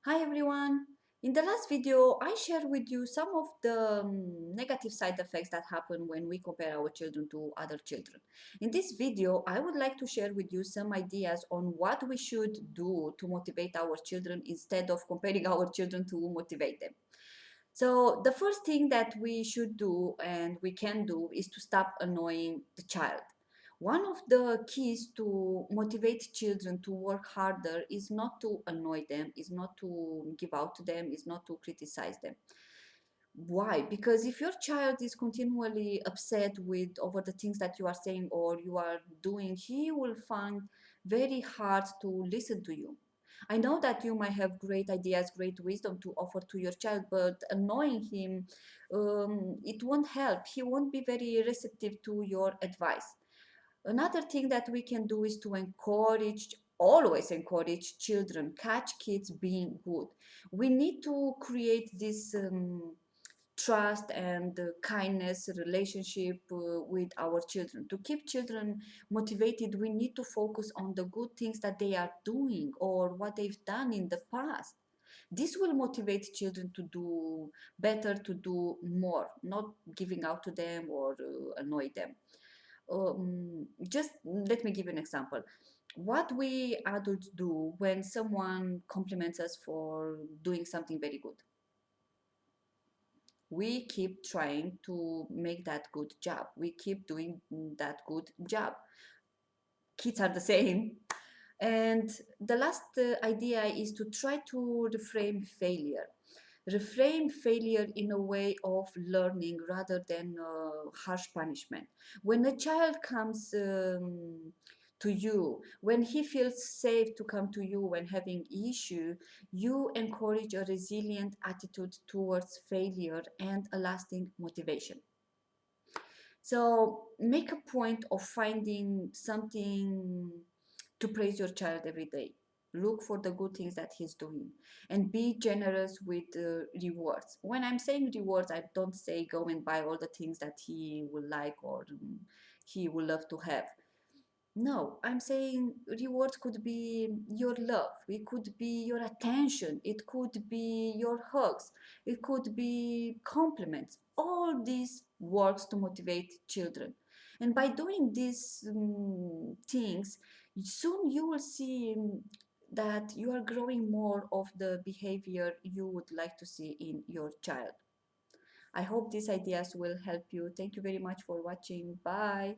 Hi everyone! In the last video, I shared with you some of the negative side effects that happen when we compare our children to other children. In this video, I would like to share with you some ideas on what we should do to motivate our children instead of comparing our children to motivate them. So the first thing that we should do and we can do is to stop annoying the child. One of the keys to motivate children to work harder is not to annoy them, is not to give out to them, is not to criticize them. Why? Because if your child is continually upset with over the things that you are saying or you are doing, he will find very hard to listen to you. I know that you might have great ideas, great wisdom to offer to your child, but annoying him, it won't help. He won't be very receptive to your advice. Another thing that we can do is to always encourage children, catch kids being good. We need to create this trust and kindness relationship with our children. To keep children motivated, we need to focus on the good things that they are doing or what they've done in the past. This will motivate children to do better, to do more, not giving out to them or annoy them. Just let me give you an example. What we adults do when someone compliments us for doing something very good, we keep trying to make that good job. We keep doing that good job. Kids are the same. And the last idea is to try to reframe failure. Reframe failure in a way of learning rather than harsh punishment. When a child comes to you, when he feels safe to come to you when having issue, you encourage a resilient attitude towards failure and a lasting motivation. So make a point of finding something to praise your child every day. Look for the good things that he's doing and be generous with rewards. When I'm saying rewards, I don't say go and buy all the things that he will like or he will love to have. No, I'm saying rewards could be your love, it could be your attention, it could be your hugs, it could be compliments. All this works to motivate children. And by doing these things, soon you will see that you are growing more of the behavior you would like to see in your child. I hope these ideas will help you. Thank you very much for watching. Bye.